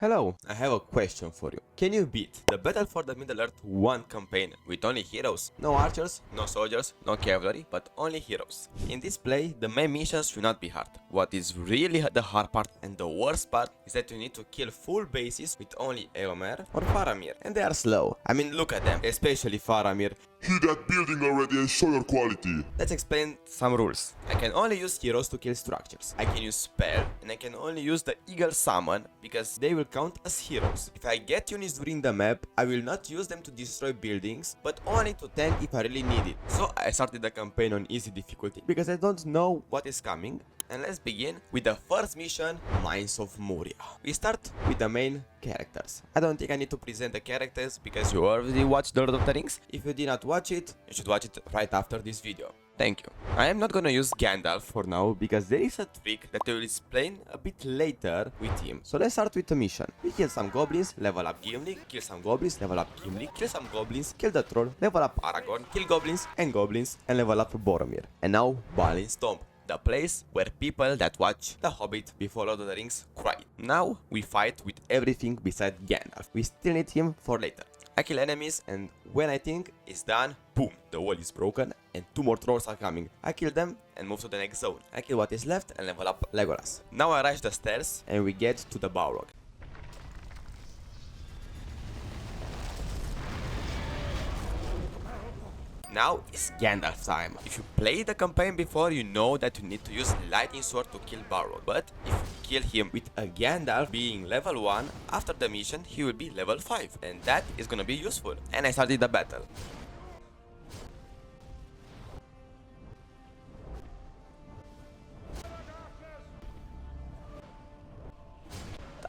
Hello, I have a question for you. Can you beat the Battle for the Middle-earth 1 campaign with only heroes? No archers, no soldiers, no cavalry, but only heroes. In this play, the main missions should not be hard. What is really the hard part and the worst part is that you need to kill full bases with only Eomer or Faramir. And they are slow. I mean, look at them, especially Faramir. Hit that building already and show your quality. Let's explain some rules. I can only use heroes to kill structures. I can use spell, and I can only use the eagle summon because they will count as heroes. If I get units during the map, I will not use them to destroy buildings, but only to tank if I really need it. So I started the campaign on easy difficulty because I don't know what is coming. And let's begin with the first mission, Mines of Moria. We start with the main characters. I don't think I need to present the characters because you already watched Lord of the Rings. If you did not watch it, you should watch it right after this video. Thank you. I am not gonna use Gandalf for now because there is a trick that I will explain a bit later with him. So let's start with the mission. We kill some goblins, level up Gimli, kill some goblins, level up Gimli, kill some goblins, kill the troll, level up Aragorn, kill goblins, and level up Boromir. And now, Balin's Tomb. The place where people that watch The Hobbit before Lord of the Rings cried. Now we fight with everything besides Gandalf. We still need him for later. I kill enemies and when I think it's done, boom, the wall is broken and 2 more trolls are coming. I kill them and move to the next zone. I kill what is left and level up Legolas. Now I rush the stairs and we get to the Balrog. Now it's Gandalf time. If you played the campaign before, you know that you need to use Lightning Sword to kill Balrog. But if you kill him with a Gandalf being level 1, after the mission he will be level 5. And that is gonna be useful. And I started the battle.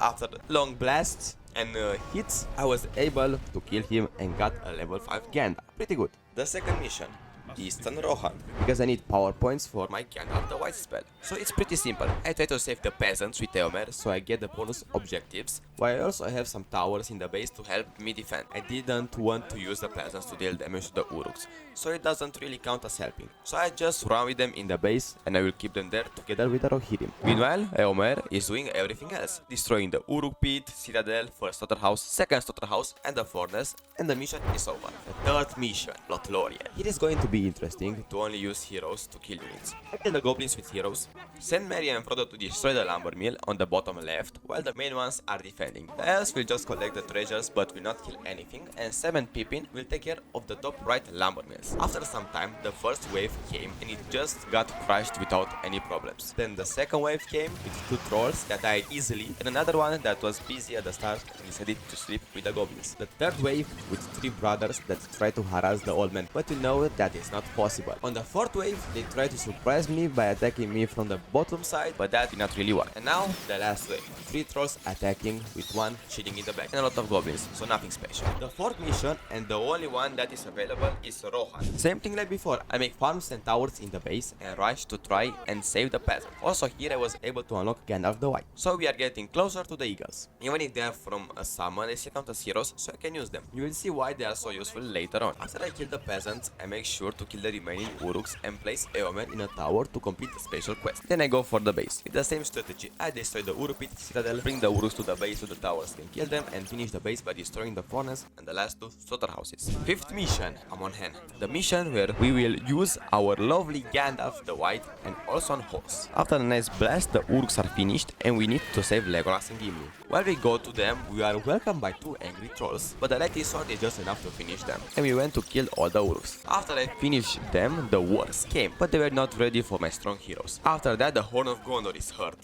After long blasts and hits, I was able to kill him and got a level 5 Gandalf. Pretty good. The second mission, Eastern Rohan, because I need power points for my Gandalf the White spell. So it's pretty simple. I try to save the peasants with Eomer so I get the bonus objectives, while I also have some towers in the base to help me defend. I didn't want to use the peasants to deal damage to the Uruks, so it doesn't really count as helping. So I just run with them in the base and I will keep them there together with the Rohirrim. Meanwhile, Eomer is doing everything else, destroying the Uruk pit, citadel, first slaughterhouse, second slaughterhouse and the furnace, and the mission is over. The third mission, Lothlorien. It is going to be interesting to only use heroes to kill units. I kill the goblins with heroes, send Merry and Frodo to destroy the lumber mill on the bottom left, while the main ones are defending. The elves will just collect the treasures but will not kill anything, and Sam and Pippin will take care of the top right lumber mills. After some time, the first wave came and it just got crushed without any problems. Then the second wave came with 2 trolls that died easily, and another one that was busy at the start and decided to sleep with the goblins. The third wave with 3 brothers that try to harass the old man, but we know that is not possible. On the fourth wave, they try to surprise me by attacking me from the bottom side, but that did not really work. And now, the last wave. 3 trolls attacking with 1 shooting in the back, and a lot of goblins, so nothing special. The fourth mission, and the only one that is available, is Rohan. Same thing like before, I make farms and towers in the base and rush to try and save the peasant. Also here I was able to unlock Gandalf the White. So we are getting closer to the eagles. Even if they are from a summon, they still count as heroes, so I can use them. You will see why they are so useful later on. After I kill the peasants, I make sure to kill the remaining Uruks and place Eomer in a tower to complete the special quest. Then I go for the base. With the same strategy, I destroy the Uruk pit citadel, bring the Uruks to the base so the towers can kill them, and finish the base by destroying the furnace and the last 2 slaughterhouses. Fifth mission, Amon Hen. The mission where we will use our lovely Gandalf the White and also on horse. After the nice blast, the Uruks are finished and we need to save Legolas and Gimli. While we go to them, we are welcomed by 2 angry trolls, but the lightning sword is just enough to finish them, and we went to kill all the Uruks. After I finished them, the wars came, but they were not ready for my strong heroes. After that, the Horn of Gondor is hurt.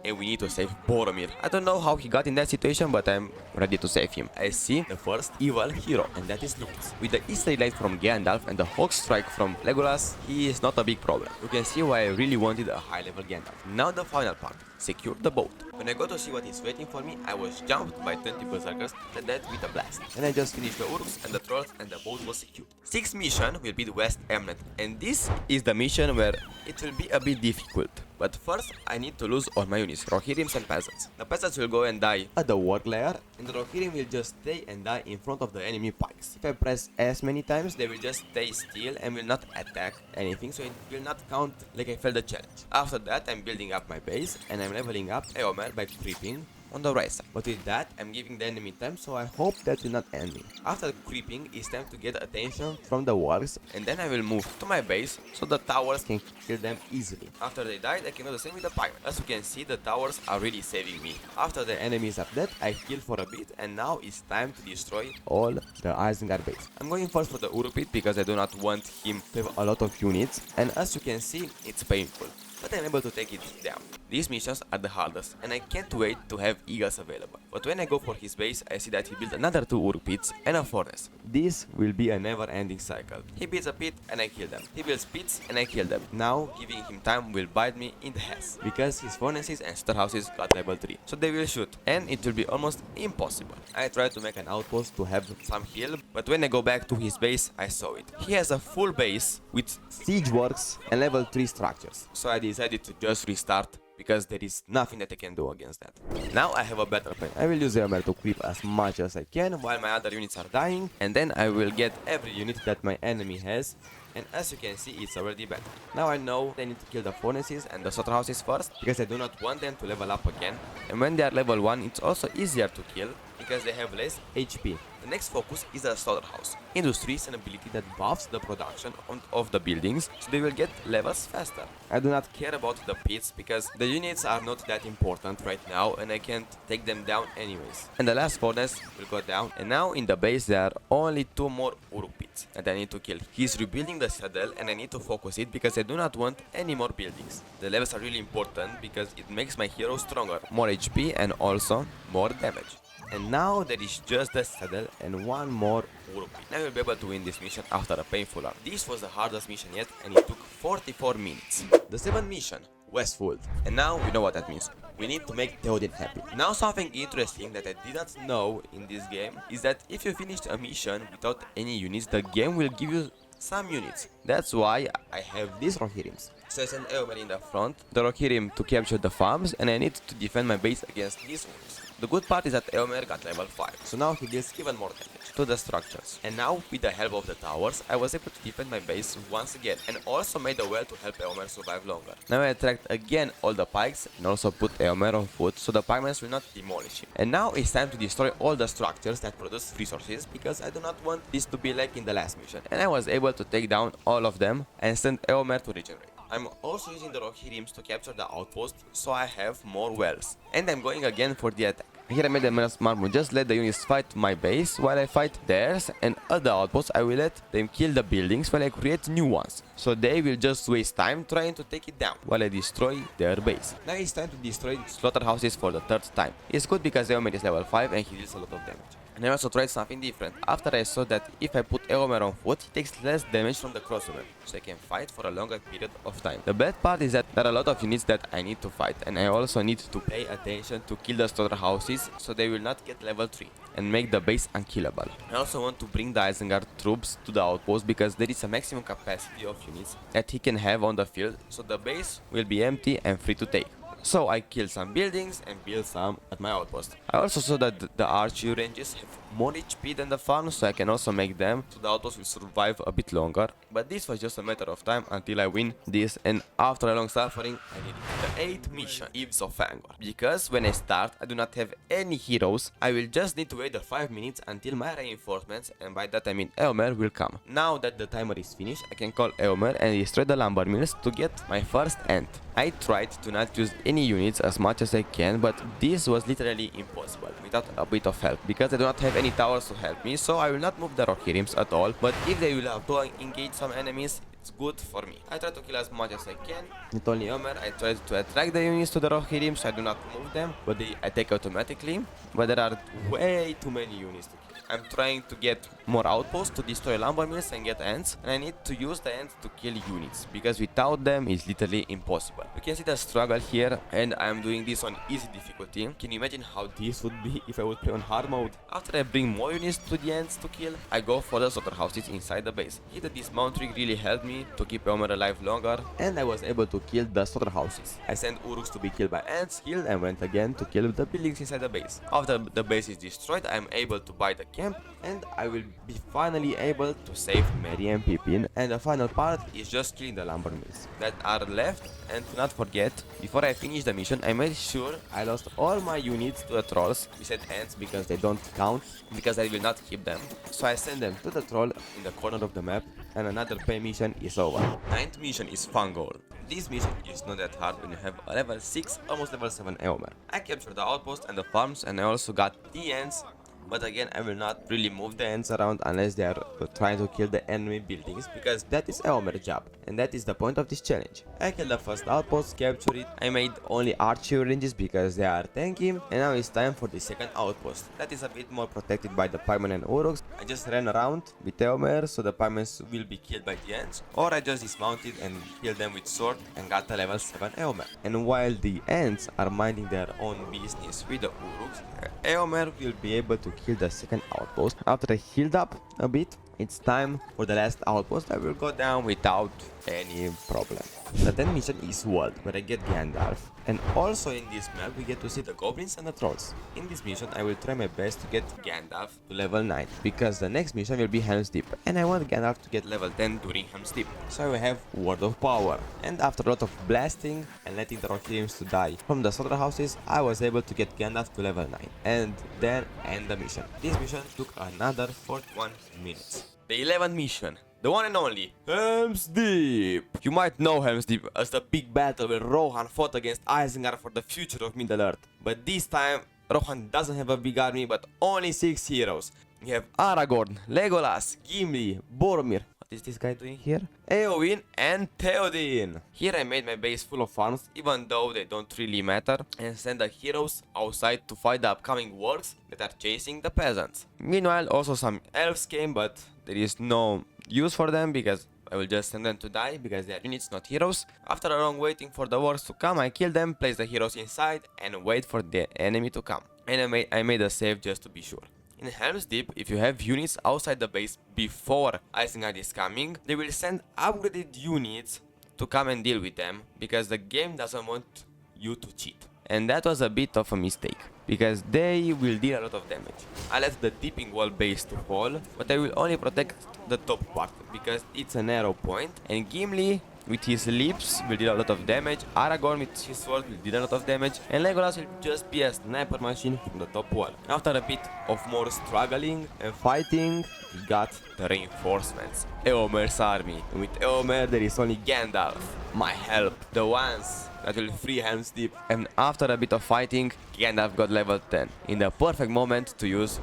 And we need to save Boromir. I don't know how he got in that situation, but I'm ready to save him. I see the first evil hero, and that is Lutz. With the Easterly Light from Gandalf and the Hawk Strike from Legolas, he is not a big problem. You can see why I really wanted a high level Gandalf. Now the final part, secure the boat. When I go to see what is waiting for me, I was jumped by 20 berserkers and dead with a blast. And I just finished the Uruks and the trolls and the boat was secured. Sixth mission will be the West Emnet, and this is the mission where it will be a bit difficult. But first, I need to lose all my units, Rohirrims and peasants. The peasants will go and die at the War Lair, and the Rohirrim will just stay and die in front of the enemy pikes. If I press S many times, they will just stay still and will not attack anything, so it will not count like I failed the challenge. After that, I'm building up my base, and I'm I'm leveling up Eomer by creeping on the right side. But with that, I'm giving the enemy time, so I hope that will not end me. After creeping, it's time to get attention from the wargs, and then I will move to my base so the towers can kill them easily. After they died, I can do the same with the pikemen. As you can see, the towers are really saving me. After the enemies are dead, I heal for a bit, and now it's time to destroy all the Isengard base. I'm going first for the Urupit because I do not want him to have a lot of units, and as you can see, it's painful, but I'm able to take it down. These missions are the hardest, and I can't wait to have eagles available. But when I go for his base, I see that he built another 2 Urupits and a furnace. This will be a never-ending cycle. He builds a pit and I kill them. He builds pits and I kill them. Now, giving him time will bite me in the ass, because his furnaces and storehouses got level 3, so they will shoot, and it will be almost impossible. I tried to make an outpost to have some heal, but when I go back to his base, I saw it. He has a full base with siege works and level 3 structures, so I decided to just restart, because there is nothing that I can do against that. Now I have a better plan. I will use Eomer to creep as much as I can while my other units are dying, and then I will get every unit that my enemy has, and as you can see, it's already better. Now I know I need to kill the furnaces and the slaughterhouses first, because I do not want them to level up again, and when they are level 1, it's also easier to kill, because they have less HP. The next focus is the slaughterhouse. Industry is an ability that buffs the production of the buildings, so they will get levels faster. I do not care about the pits, because the units are not that important right now, and I can't take them down anyways. And the last furnace will go down, and now in the base there are only 2 more Urupits that I need to kill. He's rebuilding the saddle, and I need to focus it because I do not want any more buildings. The levels are really important because it makes my hero stronger, more HP and also more damage. And now there is just the saddle and 1 more Urupit. Now we'll be able to win this mission after a painful run. This was the hardest mission yet, and it took 44 minutes. The 7th mission, Westfold. And now we know what that means. We need to make Theoden happy. Now something interesting that I did not know in this game is that if you finish a mission without any units, the game will give you some units. That's why I have these Rohirrims. So I send Eomer in the front, the Rohirrim to capture the farms, and I need to defend my base against these ones. The good part is that Eomer got level 5, so now he deals even more damage to the structures. And now, with the help of the towers, I was able to defend my base once again, and also made a well to help Eomer survive longer. Now I attract again all the pikes, and also put Eomer on foot, so the pikemen will not demolish him. And now it's time to destroy all the structures that produce resources, because I do not want this to be like in the last mission. And I was able to take down all of them, and send Eomer to regenerate. I'm also using the Rohirrims to capture the outpost, so I have more wells. And I'm going again for the attack. Here I made a smart move, just let the units fight my base while I fight theirs, and at the outpost I will let them kill the buildings while I create new ones. So they will just waste time trying to take it down while I destroy their base. Now it's time to destroy slaughterhouses for the 3rd time. It's good because Eomer is level 5 and he deals a lot of damage. And I also tried something different. After I saw that if I put Eomer on foot, he takes less damage from the Crossroads, so I can fight for a longer period of time. The bad part is that there are a lot of units that I need to fight, and I also need to pay attention to kill the slaughterhouses so they will not get level 3 and make the base unkillable. I also want to bring the Isengard troops to the outpost because there is a maximum capacity of units that he can have on the field, so the base will be empty and free to take. So I killed some buildings and built some at my outpost. I also saw that the archery ranges have more HP than the farms, so I can also make them so the outpost will survive a bit longer. But this was just a matter of time until I win this, and after a long suffering I did it. The 8th mission, Eaves Of Fangorn. Because when I start I do not have any heroes, I will just need to wait the 5 minutes until my reinforcements, and by that I mean Eomer, will come. Now that the timer is finished, I can call Eomer and destroy the lumber mills to get my first ant. I tried to not use any units as much as I can, but this was literally impossible without a bit of help, because I do not have any towers to help me, so I will not move the Rohirrims at all, but if they will have to engage some enemies, it's good for me. I try to kill as much as I can. Not only Eomer, I try to attract the units to the Rohirrim, so I do not move them, but they attack automatically, but there are way too many units to kill. I'm trying to get more outposts to destroy lumber mills and get ants, and I need to use the ants to kill units, because without them it's literally impossible. You can see the struggle here, and I'm doing this on easy difficulty. Can you imagine how this would be if I would play on hard mode? After I bring more units to the ants to kill, I go for the slaughterhouses inside the base. Here the dismount trick really helped me me to keep Eomer alive longer, and I was able to kill the slaughterhouses. I sent Uruks to be killed by ants, healed, and went again to kill the buildings inside the base. After the base is destroyed, I am able to buy the camp, and I will be finally able to save Merry and Pippin, and the final part is just killing the lumber mills that are left. And to not forget, before I finish the mission, I made sure I lost all my units to the trolls. We said ants because they don't count, because I will not keep them. So I send them to the troll in the corner of the map, and another pay mission is over. Ninth mission is Fangorn. This mission is not that hard when you have a level 6, almost level 7 Eomer. I captured the outpost and the farms, and I also got the ants. But again, I will not really move the ants around unless they are trying to kill the enemy buildings, because that is Eomer's job, and that is the point of this challenge. I killed the first outpost, captured it. I made only archery ranges because they are tanky, and now it's time for the second outpost. That is a bit more protected by the piemen and uruks. I just ran around with Eomer, so the piemen will be killed by the ants, or I just dismounted and killed them with sword and got a level 7 Eomer. And while the ants are minding their own business with the uruks, Eomer will be able to kill the second outpost. After I healed up a bit, it's time for the last outpost. I will go down without any problem. The 10th mission is Wold, where I get Gandalf. And also in this map we get to see the goblins and the trolls. In this mission I will try my best to get Gandalf to level 9, because the next mission will be Helm's Deep, and I want Gandalf to get level 10 during Helm's Deep. So I will have Word of Power. And after a lot of blasting and letting the Lothloriens to die from the slaughterhouses, I was able to get Gandalf to level 9 and then end the mission. This mission took another 41 minutes. The 11th mission, the one and only Helm's Deep. You might know Helm's Deep as the big battle where Rohan fought against Isengard for the future of Middle-earth. But this time, Rohan doesn't have a big army but only 6 heroes. You have Aragorn, Legolas, Gimli, Boromir. What is this guy doing here? Eowyn and Theoden. Here I made my base full of farms, even though they don't really matter, and send the heroes outside to fight the upcoming wargs that are chasing the peasants. Meanwhile, also some elves came, but there is no use for them because I will just send them to die because they are units, not heroes. After a long waiting for the wargs to come, I kill them, place the heroes inside, and wait for the enemy to come. And I made a save just to be sure. In Helm's Deep, if you have units outside the base before Isengard is coming, they will send upgraded units to come and deal with them, because the game doesn't want you to cheat. And that was a bit of a mistake, because they will deal a lot of damage. I left the dipping wall base to fall, but I will only protect the top part, because it's a narrow point, and Gimli with his lips will deal a lot of damage, Aragorn with his sword will deal a lot of damage, and Legolas will just be a sniper machine from the top wall. After a bit of more struggling and fighting, we got the reinforcements, Eomer's army. And with Eomer there is only Gandalf, my help, the ones that will free Helm's Deep. And after a bit of fighting, Gandalf got level 10, in the perfect moment to use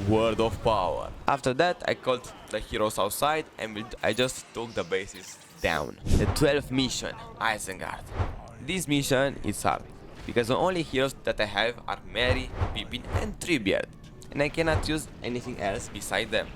Word of Power. After that I called the heroes outside and I just took the bases down. The 12th mission, Isengard. This mission is hard, because the only heroes that I have are Merry, Pippin and Treebeard, and I cannot use anything else beside them.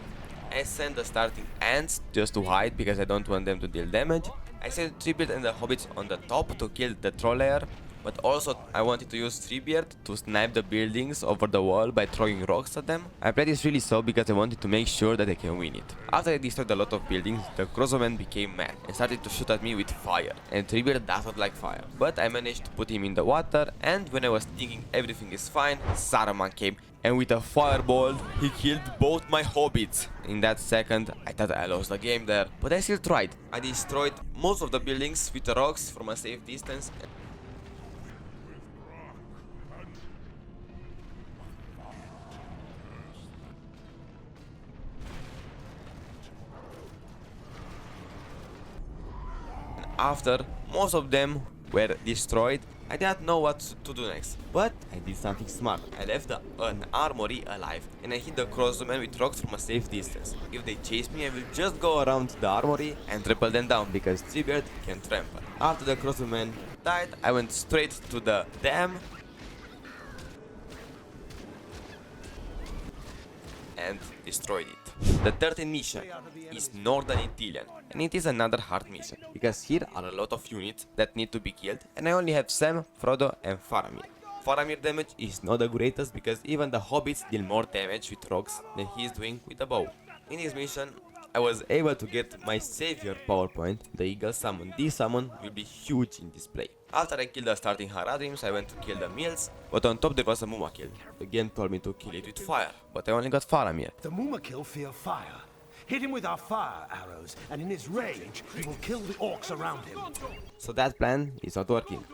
I sent the starting ants just to hide because I don't want them to deal damage. I sent Treebeard and the hobbits on the top to kill the troll lair, but also I wanted to use Treebeard to snipe the buildings over the wall by throwing rocks at them. I played this really slow because I wanted to make sure that I can win it. After I destroyed a lot of buildings, the Crossroads became mad and started to shoot at me with fire, and Treebeard does not like fire. But I managed to put him in the water, and when I was thinking everything is fine, Saruman came, and with a fireball, he killed both my hobbits. In that second, I thought I lost the game there, but I still tried. I destroyed most of the buildings with the rocks from a safe distance. After most of them were destroyed, I didn't know what to do next, but I did something smart. I left an armory alive, and I hit the crossbowmen with rocks from a safe distance. If they chase me, I will just go around the armory and trample them down, because Treebeard can trample. After the crossbowmen died, I went straight to the dam and destroyed it. The 13th mission is Northen Ithilien, and it is another hard mission, because here are a lot of units that need to be killed, and I only have Sam, Frodo and Faramir. Faramir damage is not the greatest, because even the hobbits deal more damage with rocks than he is doing with a bow. In this mission, I was able to get my savior PowerPoint, the Eagle Summon. This summon will be huge in display. After I killed the starting Haradrims, I went to kill the Mills, but on top there was a Mumakil. The game told me to kill it with fire, but I only got Faramir. The Mumakil fear fire. Hit him with our fire arrows, and in his rage, he will kill the orcs around him. So that plan is not working.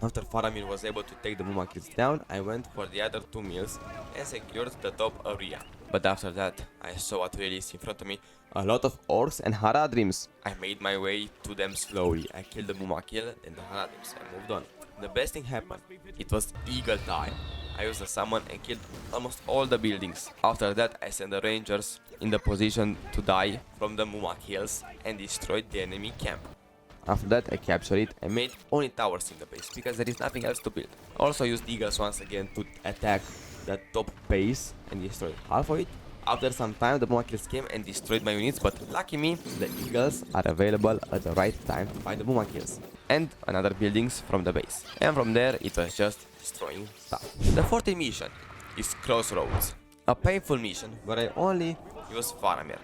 After Faramir was able to take the Mumakils down, I went for the other 2 mills and secured the top area. But after that, I saw what really is in front of me, a lot of orcs and Haradrims. I made my way to them slowly. I killed the Mumakil and the Haradrims and moved on. The best thing happened. It was Eagle time. I used the summon and killed almost all the buildings. After that, I sent the rangers in the position to die from the Mumakils and destroyed the enemy camp. After that, I captured it and made only towers in the base because there is nothing else to build. Also used eagles once again to attack the top base and destroyed half of it. After some time, the Mumakils came and destroyed my units, but lucky me, the eagles are available at the right time to fight the Mumakils and another buildings from the base. And from there, it was just destroying stuff. The 14th mission is Crossroads, a painful mission where I only use Faramir,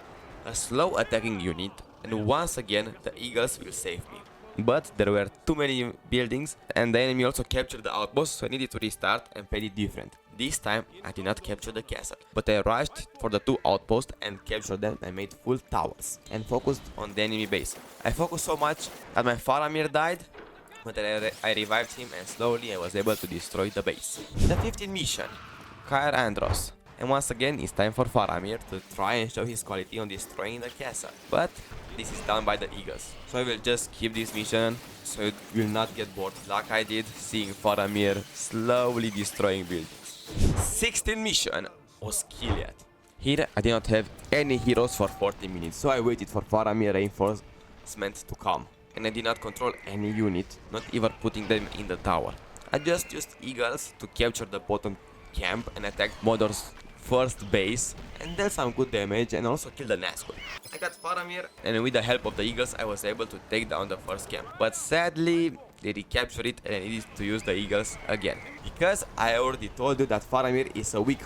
a slow attacking unit, and once again the eagles will save me. But there were too many buildings and the enemy also captured the outpost, so I needed to restart and play it different. This time I did not capture the castle, but I rushed for the 2 outposts and captured them and made full towers and focused on the enemy base. I focused so much that my Faramir died, but I revived him and slowly I was able to destroy the base. The 15th mission, Cair Andros. And once again, it's time for Faramir to try and show his quality on destroying the castle. But this is done by the eagles. So I will just keep this mission so it will not get bored like I did seeing Faramir slowly destroying buildings. 16th mission, Osgiliath. Here I did not have any heroes for 40 minutes, so I waited for Faramir reinforcements to come. And I did not control any unit, not even putting them in the tower. I just used eagles to capture the bottom camp and attack Mordor's first base and dealt some good damage and also killed the Nazgûl. I got Faramir and with the help of the eagles I was able to take down the first camp. But sadly they recaptured it and I needed to use the eagles again. Because I already told you that Faramir is a weak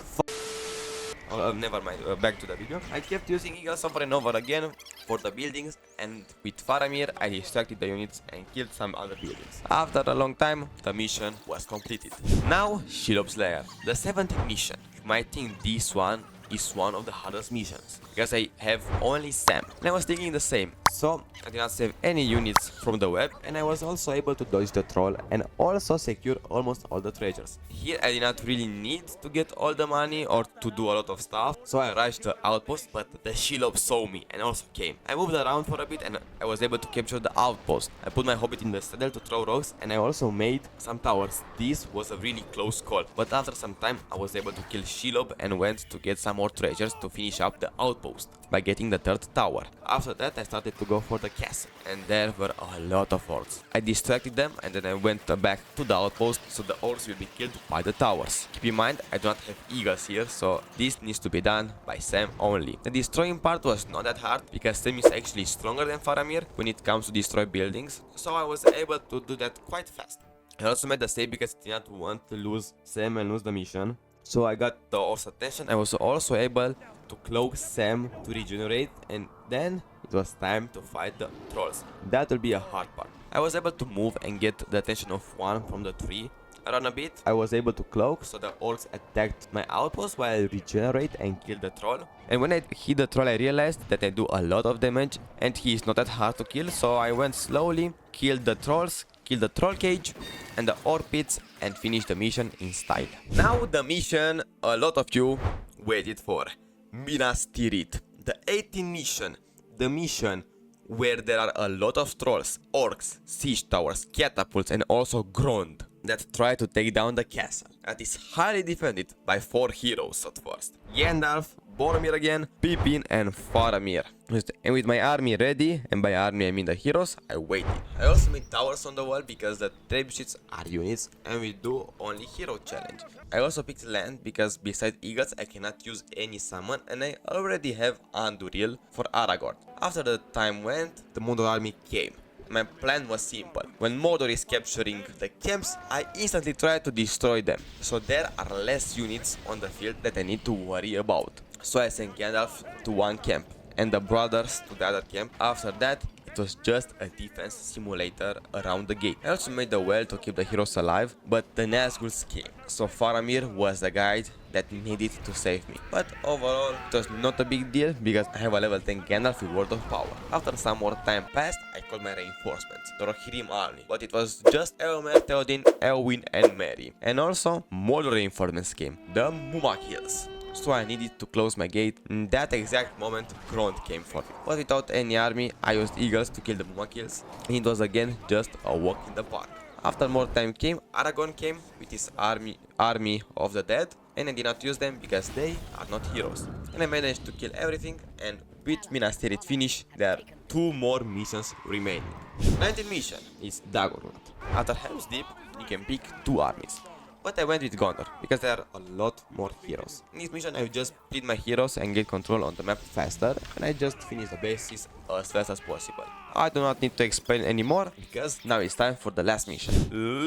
never mind, back to the video. I kept using eagles over and over again for the buildings, and with Faramir I distracted the units and killed some other buildings. After a long time, the mission was completed. Now, Shelob's Lair, the 17th mission. You might think this one is one of the hardest missions, because I have only Sam, and I was thinking the same. So, I did not save any units from the web, and I was also able to dodge the troll and also secure almost all the treasures. Here I did not really need to get all the money or to do a lot of stuff, so I rushed the outpost, but the Shelob saw me and also came. I moved around for a bit and I was able to capture the outpost. I put my hobbit in the saddle to throw rocks and I also made some towers. This was a really close call, but after some time I was able to kill Shelob and went to get some more treasures to finish up the outpost by getting the 3rd tower. After that I started to go for the castle, and there were a lot of orcs. I distracted them and then I went back to the outpost so the orcs will be killed by the towers. Keep in mind I do not have eagles here, so this needs to be done by Sam only. The destroying part was not that hard because Sam is actually stronger than Faramir when it comes to destroy buildings, so I was able to do that quite fast. I also made the save because I did not want to lose Sam and lose the mission. So I got the orcs' attention. I was also able to cloak Sam to regenerate, and then it was time to fight the trolls. That will be a hard part. I was able to move and get the attention of one from the tree. I ran a bit, I was able to cloak, so the orcs attacked my outpost while I regenerate and killed the troll. And when I hit the troll I realized that I do a lot of damage and he is not that hard to kill, so I went slowly, killed the trolls, killed the troll cage and the orc pits and finished the mission in style. Now the mission a lot of you waited for. Minas Tirith, the 18th mission. The mission where there are a lot of trolls, orcs, siege towers, catapults and also Grond that try to take down the castle. That is highly defended by 4 heroes at first. Gandalf, Boromir again, Pippin and Faramir. And with my army ready, and by army I mean the heroes, I waited. I also made towers on the wall because the trebuchets are units and we do only hero challenge. I also picked land because besides eagles I cannot use any summon and I already have Anduril for Aragorn. After the time went, the Mordor army came. My plan was simple. When Mordor is capturing the camps, I instantly try to destroy them, so there are less units on the field that I need to worry about. So I sent Gandalf to one camp, and the brothers to the other camp. After that, it was just a defense simulator around the gate. I also made the well to keep the heroes alive, but the Nazgûls came. So Faramir was the guide that needed to save me. But overall, it was not a big deal because I have a level 10 Gandalf with Word of Power. After some more time passed, I called my reinforcements, the Rohirrim army. But it was just Eomer, Theoden, Elwyn and Merry. And also, more reinforcements came, the Mumakils. So I needed to close my gate. In that exact moment, Grond came for me. But without any army, I used eagles to kill the Mumakils. And it was again just a walk in the park. After more time came, Aragorn came with his army of the dead, and I did not use them because they are not heroes. And I managed to kill everything, and with Minas Tirith finished, there are 2 more missions remaining. 19th mission is Dagorlad. After Helm's Deep, you can pick 2 armies. But I went with Gondor, because there are a lot more heroes. In this mission I just split my heroes and get control on the map faster, and I just finish the bases as fast as possible. I do not need to explain anymore, because now it's time for the last mission.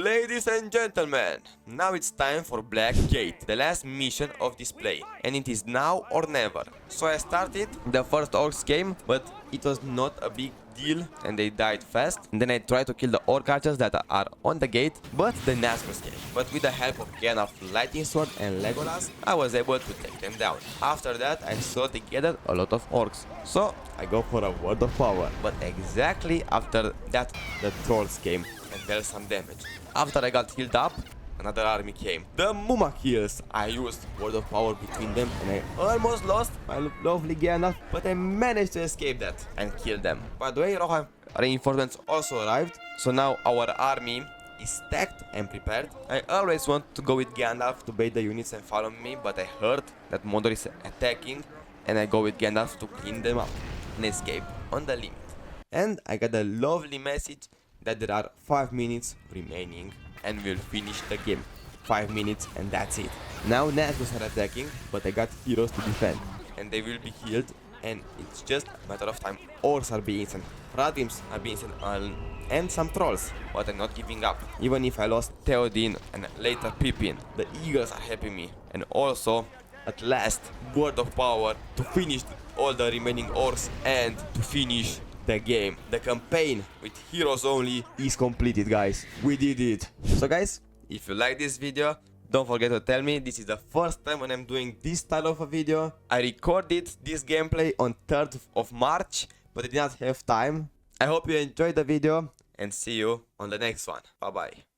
Ladies and gentlemen, now it's time for Black Gate, the last mission of this play, and it is now or never. So I started, the first orcs came, but it was not a big deal and they died fast. And then I tried to kill the orc archers that are on the gate, but the Nazgûls came. But with the help of Gandalf Lightning Sword and Legolas, I was able to take them down. After that, I saw together a lot of orcs. So I go for a Word of Power. But exactly after that, the trolls came and dealt some damage. After I got healed up, another army came. The Mumakils. I used Word of Power between them and I almost lost my lovely Gandalf, but I managed to escape that and kill them. By the way, Rohan reinforcements also arrived, so now our army is stacked and prepared. I always want to go with Gandalf to bait the units and follow me, but I heard that Mordor is attacking and I go with Gandalf to clean them up and escape on the limit. And I got a lovely message that there are 5 minutes remaining and we'll finish the game. 5 minutes and that's it. Now Nazgûls are attacking, but I got heroes to defend. And they will be healed, and it's just a matter of time. Orcs are being sent, Radims are being sent, and some trolls. But I'm not giving up. Even if I lost Theoden and later Pippin, the eagles are helping me. And also, at last, Word of Power to finish all the remaining orcs and to finish the game. The campaign with heroes only is completed, guys. We did it. So guys, if you like this video, don't forget to tell me. This is the first time when I'm doing this style of a video. I recorded this gameplay on 3rd of March, but I did not have time. I hope you enjoyed the video and see you on the next one. Bye bye.